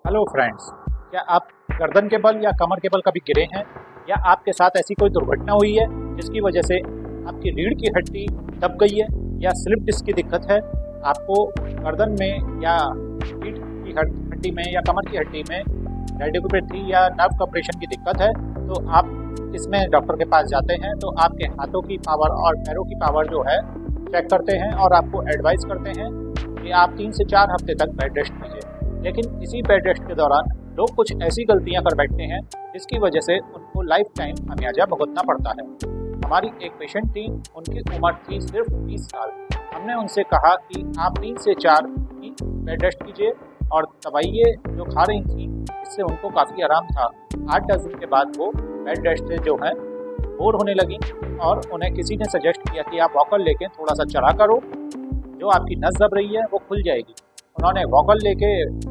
Hello friends, क्या आप गर्दन के बल या कमर के बल कभी गिरे हैं या आपके साथ ऐसी कोई दुर्घटना हुई है जिसकी वजह से आपकी रीढ़ की हड्डी दब गई है या स्लिप डिस्क की दिक्कत है? आपको गर्दन में या रीढ़ की हड्डी में या कमर की हड्डी में रेडियोपैथी या नर्व कंप्रेशन की दिक्कत है, तो आप इसमें डॉक्टर के पास जाते हैं तो आपके हाथों की पावर और पैरों की पावर जो है चेक करते हैं और आपको एडवाइस करते हैं कि आप 3 से 4 हफ्ते तक बेड रेस्ट कीजिए। लेकिन इसी बेड रेस्ट के दौरान लोग कुछ ऐसी गलतियां कर बैठते हैं जिसकी वजह से उनको लाइफ टाइम खामियाजा भुगतना पड़ता है। हमारी एक पेशेंट थी, उनकी उम्र थी सिर्फ 20 साल। हमने उनसे कहा कि आप 3 से 4 ही बेड रेस्ट कीजिए और दवाइयाँ जो खा रही थी इससे उनको काफ़ी आराम था। 8-10 दिन के बाद वो बेड रेस्ट से जो है बोर होने लगी और उन्हें किसी ने सजेस्ट किया कि आप वॉकर लेके थोड़ा सा चला करो, जो आपकी नस दब रही है वो खुल जाएगी। उन्होंने वॉकर लेके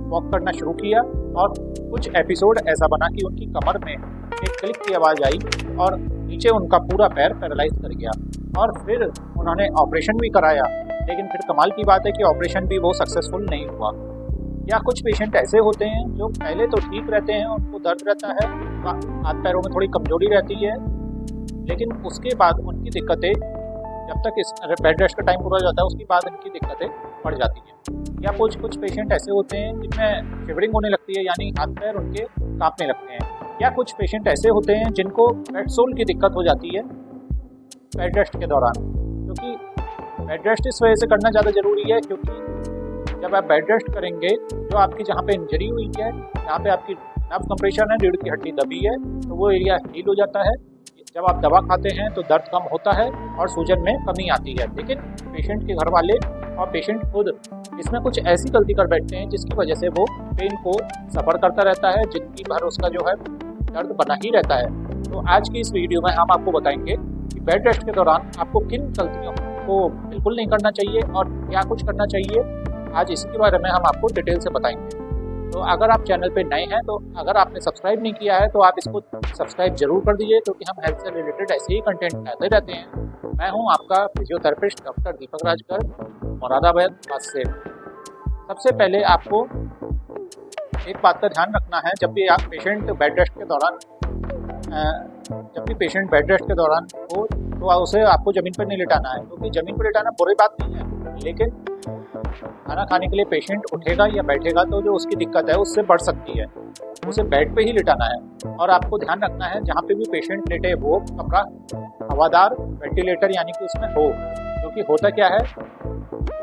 वॉक करना शुरू किया और कुछ एपिसोड ऐसा बना कि उनकी कमर में एक क्लिक की आवाज़ आई और नीचे उनका पूरा पैर पैरालाइज कर गया और फिर उन्होंने ऑपरेशन भी कराया। लेकिन फिर कमाल की बात है कि ऑपरेशन भी वो सक्सेसफुल नहीं हुआ। या कुछ पेशेंट ऐसे होते हैं जो पहले तो ठीक रहते हैं, उनको दर्द रहता है, हाथ पैरों में थोड़ी कमजोरी रहती है, लेकिन उसके बाद उनकी दिक्कतें जब तक इस बेड रेस्ट का टाइम पूरा हो जाता है उसके बाद इनकी दिक्कतें बढ़ जाती हैं। या कुछ पेशेंट ऐसे होते हैं जिनमें शिवरिंग होने लगती है, यानी हाथ पैर उनके कांपने लगते हैं। या कुछ पेशेंट ऐसे होते हैं जिनको बेड सोल की दिक्कत हो जाती है बेड रेस्ट के दौरान, क्योंकि बेड रेस्ट इस वजह से करना ज़्यादा ज़रूरी है क्योंकि जब आप बेड रेस्ट करेंगे जो आपकी जहाँ पे इंजरी हुई है, जहाँ पे आपकी नर्व कंप्रेशन है, रीढ़ की हड्डी दबी है, तो वो एरिया हील हो जाता है। जब आप दवा खाते हैं तो दर्द कम होता है और सूजन में कमी आती है। लेकिन पेशेंट के घर वाले और पेशेंट खुद इसमें कुछ ऐसी गलती कर बैठते हैं जिसकी वजह से वो पेन को सफ़र करता रहता है, जिंदगी भर उसका जो है दर्द बना ही रहता है। तो आज की इस वीडियो में हम आपको बताएंगे कि बेड रेस्ट के दौरान आपको किन गलतियों को बिल्कुल नहीं करना चाहिए और क्या कुछ करना चाहिए। आज इसी के बारे में हम आपको डिटेल से बताएंगे। तो अगर आप चैनल पे नए हैं तो अगर आपने सब्सक्राइब नहीं किया है तो आप इसको सब्सक्राइब जरूर कर दीजिए, क्योंकि हम हेल्थ से रिलेटेड ऐसे ही कंटेंट लाते रहते हैं। मैं हूं आपका फिजियोथेरेपिस्ट डॉक्टर दीपक राजकर, मुरादाबाद से। सबसे पहले आपको एक बात का ध्यान रखना है, जब भी आप पेशेंट बेड रेस्ट के दौरान हो तो उसे आपको ज़मीन पर नहीं लिटाना है, क्योंकि ज़मीन पर लिटाना बुरी बात नहीं है, लेकिन खाना खाने के लिए पेशेंट उठेगा या बैठेगा तो जो उसकी दिक्कत है उससे बढ़ सकती है। उसे बेड पे ही लिटाना है और आपको ध्यान रखना है जहाँ पे भी पेशेंट लेटे वो कमरा हवादार वेंटिलेटर यानी कि उसमें हो, क्योंकि होता क्या है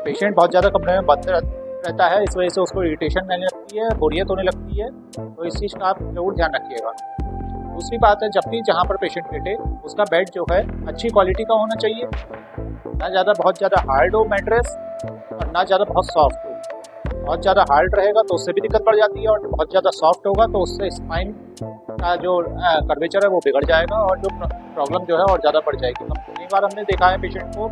पेशेंट बहुत ज़्यादा कमरे में बंद रहता है, इस वजह से उसको इरिटेशन रहने लगती है, बोरियत होने लगती है। तो इस चीज़ का आप जरूर ध्यान रखिएगा। दूसरी बात है, जब भी जहाँ पर पेशेंट लेटे उसका बेड जो है अच्छी क्वालिटी का होना चाहिए, ना ज़्यादा बहुत ज़्यादा हार्ड हो मैट्रेस और ना ज़्यादा बहुत सॉफ्ट हो। बहुत ज़्यादा हार्ड रहेगा तो उससे भी दिक्कत बढ़ जाती है और बहुत ज़्यादा सॉफ्ट होगा तो उससे स्पाइन का जो कर्वेचर है वो बिगड़ जाएगा और जो प्रॉब्लम जो है और ज़्यादा बढ़ जाएगी। कई बार हमने देखा है पेशेंट को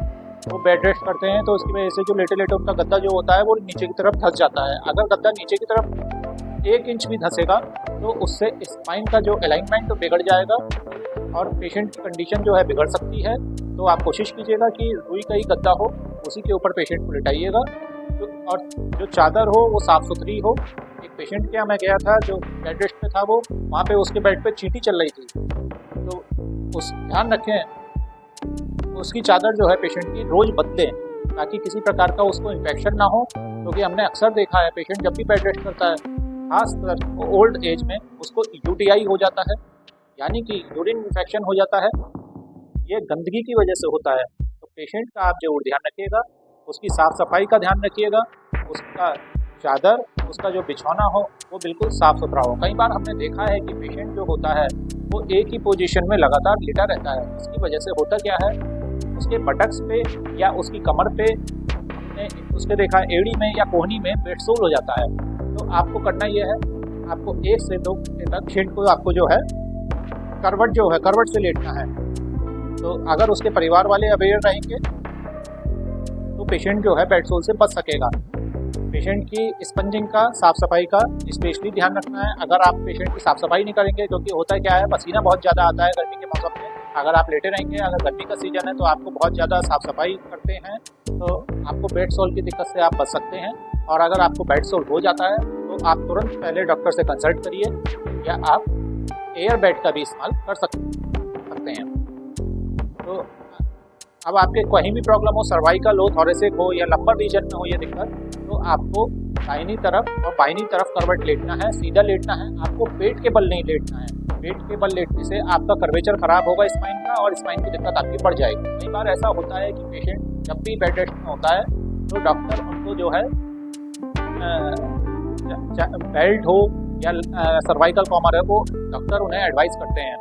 वो बेड रेस्ट करते हैं तो उसकी वजह से जो लेटे उनका गद्दा जो होता है वो नीचे की तरफ धंस जाता है। अगर गद्दा नीचे की तरफ 1 इंच भी धंसेगा तो उससे स्पाइन का जो अलाइनमेंट बिगड़ जाएगा और पेशेंट की कंडीशन जो है बिगड़ सकती है। तो आप कोशिश कीजिएगा कि रुई का ही गद्दा हो, उसी के ऊपर पेशेंट को लिटाइएगा और जो चादर हो वो साफ़ सुथरी हो। एक पेशेंट के यहाँ मैं गया था जो बेड रेस्ट में था, वो वहाँ पे उसके बेड पे चींटी चल रही थी, तो उस ध्यान रखें उसकी चादर जो है पेशेंट की रोज़ बदलें ताकि किसी प्रकार का उसको इन्फेक्शन ना हो, क्योंकि हमने अक्सर देखा है पेशेंट जब भी बेड रेस्ट करता है खासकर ओल्ड एज में उसको यूटीआई हो जाता है, यानी कि यूरिन इन्फेक्शन हो जाता है। ये गंदगी की वजह से होता है। तो पेशेंट का आप जरूर ध्यान रखिएगा, उसकी साफ़ सफाई का ध्यान रखिएगा, उसका चादर उसका जो बिछौना हो वो बिल्कुल साफ़ सुथरा हो। कई बार हमने देखा है कि पेशेंट जो होता है वो एक ही पोजीशन में लगातार लेटा रहता है, इसकी वजह से होता क्या है उसके बटक्स पे या उसकी कमर पे हमने उसके देखा एड़ी में या कोहनी में बेडसोल हो जाता है। तो आपको करना यह है, आपको 1 से 2 घंटे तक पेशेंट को आपको जो है करवट से लेटना है। तो अगर उसके परिवार वाले अवेयर रहेंगे तो पेशेंट जो है बेडसोल से बच सकेगा। पेशेंट की स्पंजिंग का, साफ़ सफाई का स्पेशली ध्यान रखना है। अगर आप पेशेंट की साफ़ सफाई नहीं करेंगे, क्योंकि होता क्या है पसीना बहुत ज़्यादा आता है गर्मी के मौसम में, अगर आप लेटे रहेंगे, अगर गर्मी का सीजन है तो आपको बहुत ज़्यादा साफ़ सफाई करते हैं तो आपको बेड सोल की दिक्कत से आप बच सकते हैं। और अगर आपको बेड सोल हो जाता है तो आप तुरंत पहले डॉक्टर से कंसल्ट करिए, या आप एयर बेड का भी इस्तेमाल कर सकते हैं। तो अब आपके कहीं भी प्रॉब्लम हो, सर्वाइकल हो, थोरेसिक हो या लंबर रीजन में हो ये दिक्कत, तो आपको दाहिनी तरफ और बाईनी तरफ करवट लेटना है, सीधा लेटना है। आपको पेट के बल नहीं लेटना है। पेट के बल लेटने से आपका कर्वेचर खराब होगा स्पाइन का, और स्पाइन की दिक्कत आपकी बढ़ जाएगी। कई बार ऐसा होता है कि पेशेंट जब भी बेड रेस्ट में होता है तो डॉक्टर उनको जो है बेल्ट हो या सर्वाइकल कॉमर है, वो डॉक्टर उन्हें एडवाइस करते हैं,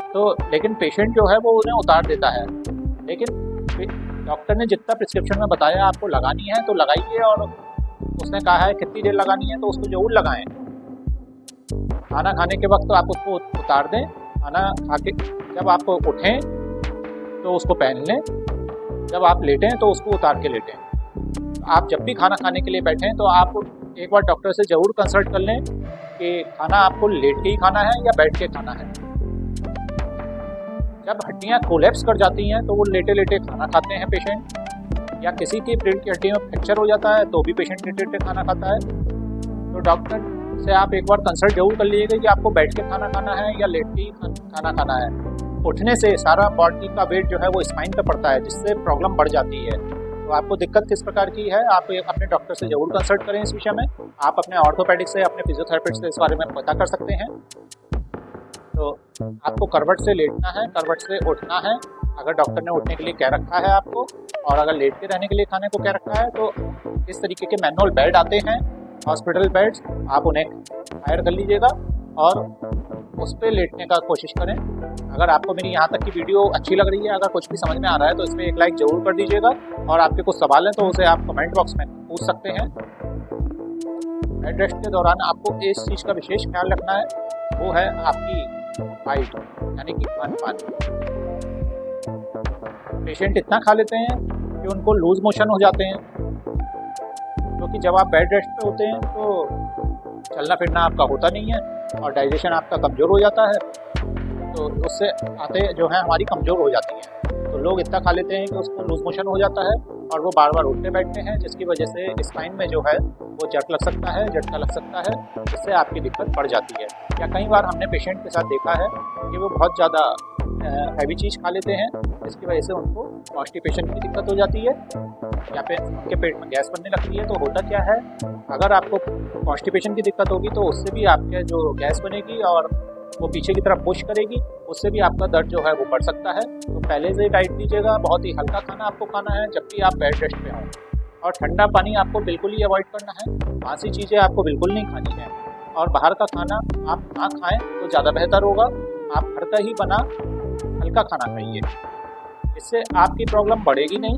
तो लेकिन पेशेंट जो है वो उन्हें उतार देता है। लेकिन डॉक्टर ने जितना प्रिस्क्रिप्शन में बताया आपको लगानी है तो लगाइए, और उसने कहा है कितनी देर लगानी है तो उसको जरूर लगाएं। खाना खाने के वक्त तो आप उसको उतार दें, खाना खा के जब आप उठें तो उसको पहन लें, जब आप लेटें तो उसको उतार के लेटें। आप जब भी खाना खाने के लिए बैठें तो आप एक बार डॉक्टर से ज़रूर कंसल्ट कर लें कि खाना आपको लेट के ही खाना है या बैठ के खाना है। जब हड्डियां कोलैप्स कर जाती हैं तो वो लेटे लेटे खाना खाते हैं पेशेंट, या किसी की रीढ़ की हड्डी में फ्रैक्चर हो जाता है तो भी पेशेंट लेटे लेटे खाना खाता है। तो डॉक्टर से आप एक बार कंसल्ट जरूर कर लीजिएगा कि आपको बैठ के खाना खाना है या लेट के ही खाना खाना है। उठने से सारा बॉडी का वेट जो है वो स्पाइन पे पड़ता है, जिससे प्रॉब्लम बढ़ जाती है। तो आपको दिक्कत किस प्रकार की है, आप अपने डॉक्टर से जरूर कंसल्ट करें इस विषय में। आप अपने ऑर्थोपेडिक से, अपने फिजियोथेरेपिस्ट से इस बारे में पता कर सकते हैं। तो आपको करवट से लेटना है, करवट से उठना है, अगर डॉक्टर ने उठने के लिए कह रखा है आपको, और अगर लेट के रहने के लिए खाने को कह रखा है तो इस तरीके के मैनुअल बेड आते हैं, हॉस्पिटल बेड्स, आप उन्हें हायर कर लीजिएगा और उस पर लेटने का कोशिश करें। अगर आपको मेरी यहाँ तक की वीडियो अच्छी लग रही है, अगर कुछ भी समझ में आ रहा है तो इसमें एक लाइक ज़रूर कर दीजिएगा, और आपके कुछ सवाल हैं तो उसे आप कमेंट बॉक्स में पूछ सकते हैं। बेड रेस्ट के दौरान आपको इस चीज़ का विशेष ख्याल रखना है, वो है आपकी हाइट, यानी कि खान-पान। पेशेंट इतना खा लेते हैं कि उनको लूज मोशन हो जाते हैं, क्योंकि जब आप बेड रेस्ट पे होते हैं तो चलना फिरना आपका होता नहीं है और डाइजेशन आपका कमज़ोर हो जाता है, तो उससे आते जो है हमारी कमज़ोर हो जाती है। तो लोग इतना खा लेते हैं कि उसको लूज मोशन हो जाता है और वो बार बार उठते बैठते हैं, जिसकी वजह से स्पाइन में जो है वो जट लग सकता है, झटका लग सकता है, जिससे आपकी दिक्कत बढ़ जाती है। या कई बार हमने पेशेंट के साथ देखा है कि वो बहुत ज़्यादा हैवी चीज़ खा लेते हैं, जिसकी वजह से उनको कॉन्स्टिपेशन की दिक्कत हो जाती है, या फिर उनके पेट में गैस बनने लगती है। तो होता क्या है, अगर आपको कॉन्स्टिपेशन की दिक्कत होगी तो उससे भी आपके जो गैस बनेगी और वो पीछे की तरफ पुश करेगी, उससे भी आपका दर्द जो है वो बढ़ सकता है। तो पहले से ही डाइट लीजिएगा, बहुत ही हल्का खाना आपको खाना है जब भी आप बेड रेस्ट पे हों, और ठंडा पानी आपको बिल्कुल ही अवॉइड करना है। बासी चीज़ें आपको बिल्कुल नहीं खानी है, और बाहर का खाना आप ना खाएं तो ज़्यादा बेहतर होगा। आप घर का ही बना हल्का खाना खाइए, इससे आपकी प्रॉब्लम बढ़ेगी नहीं।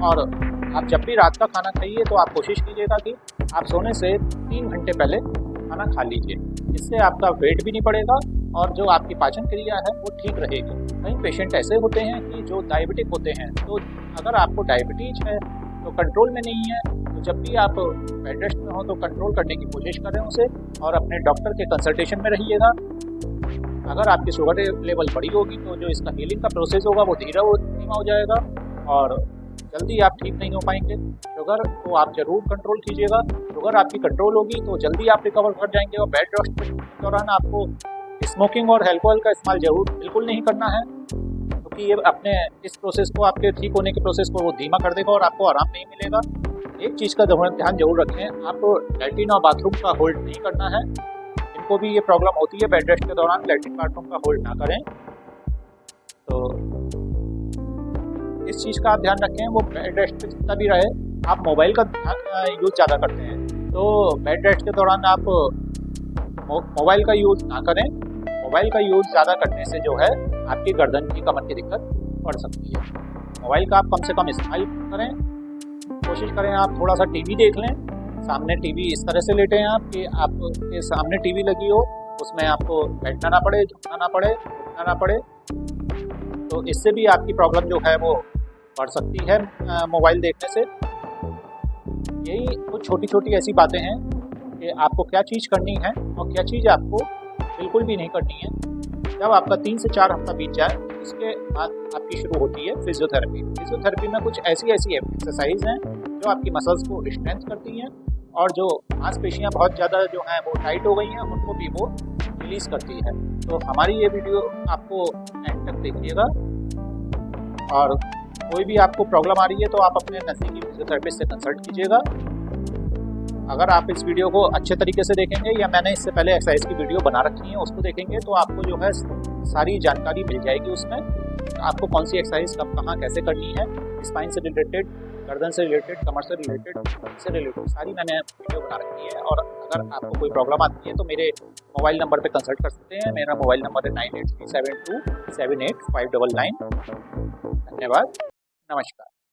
और आप जब भी रात का खाना खाइए तो आप कोशिश कीजिएगा कि आप सोने से 3 घंटे पहले खाना खा लीजिए, इससे आपका वेट भी नहीं बढ़ेगा और जो आपकी पाचन क्रिया है वो ठीक रहेगी। कई पेशेंट ऐसे होते हैं कि जो डायबिटिक होते हैं, तो अगर आपको डायबिटीज है तो कंट्रोल में नहीं है, तो जब भी आप बेड रेस्ट में हो तो कंट्रोल करने की कोशिश करें उसे, और अपने डॉक्टर के कंसल्टेशन में रहिएगा। अगर आपकी शुगर लेवल बड़ी होगी तो जो इसका हीलिंग का प्रोसेस होगा वो धीमा हो जाएगा और जल्दी आप ठीक नहीं हो पाएंगे। शुगर को आप जरूर कंट्रोल कीजिएगा, शुगर आपकी कंट्रोल होगी तो जल्दी आप रिकवर कर जाएंगे। और बेड रेस्ट के दौरान आपको स्मोकिंग और अल्कोहल का इस्तेमाल जरूर बिल्कुल नहीं करना है, क्योंकि ये अपने इस प्रोसेस को, आपके ठीक होने के प्रोसेस को वो धीमा कर देगा और आपको आराम नहीं मिलेगा। एक चीज़ का ध्यान जरूर रखें, आपको लैट्रिन और बाथरूम का होल्ड नहीं करना है। जिनको भी ये प्रॉब्लम होती है बेड रेस्ट के दौरान, लैट्रिन बाथरूम का होल्ड ना करें। तो इस चीज़ का आप ध्यान रखें। वो बेड रेस्ट पे जितना भी रहे, आप मोबाइल का यूज़ ज़्यादा करते हैं तो बेड रेस्ट के दौरान आप मोबाइल का यूज़ ना करें। मोबाइल का यूज़ ज़्यादा करने से जो है आपकी गर्दन की, कमर की दिक्कत बढ़ सकती है। मोबाइल का आप कम से कम इस्तेमाल करें। कोशिश करें आप थोड़ा सा टीवी देख लें, सामने टीवी इस तरह से लेटें आप कि आपके सामने टीवी लगी हो, उसमें आपको बैठना ना पड़े, झुकना ना पड़े, उठना ना पड़े। तो इससे भी आपकी प्रॉब्लम जो है वो बढ़ सकती है मोबाइल देखने से। यही कुछ छोटी छोटी ऐसी बातें हैं कि आपको क्या चीज़ करनी है और क्या चीज़ आपको बिल्कुल भी नहीं करनी है। जब आपका 3 से 4 हफ्ता बीत जाए उसके बाद आपकी शुरू होती है फिजियोथेरेपी। फिजियोथेरेपी में कुछ ऐसी एक्सरसाइज हैं जो आपकी मसल्स को स्ट्रेंथ करती हैं और जो मांसपेशियाँ बहुत ज़्यादा जो हैं वो टाइट हो गई हैं, उनको भी वो रिलीज़ करती है। तो हमारी ये वीडियो आपको एंड तक देखिएगा, और कोई भी आपको प्रॉब्लम आ रही है तो आप अपने नज़दीकी फिजियोथेरेपिस्ट से कंसल्ट कीजिएगा। अगर आप इस वीडियो को अच्छे तरीके से देखेंगे, या मैंने इससे पहले एक्सरसाइज की वीडियो बना रखी है उसको देखेंगे, तो आपको जो है सारी जानकारी मिल जाएगी उसमें। आपको कौन सी एक्सरसाइज कब कहाँ कैसे करनी है, स्पाइन से रिलेटेड, गर्दन से रिलेटेड, कमर से रिलेटेड, से रिलेटेड सारी मैंने वीडियो बना रखी है। और अगर आपको कोई प्रॉब्लम आती है तो मेरे मोबाइल नंबर पे कंसल्ट कर सकते हैं। मेरा मोबाइल नंबर है 9837278599। धन्यवाद, नमस्कार।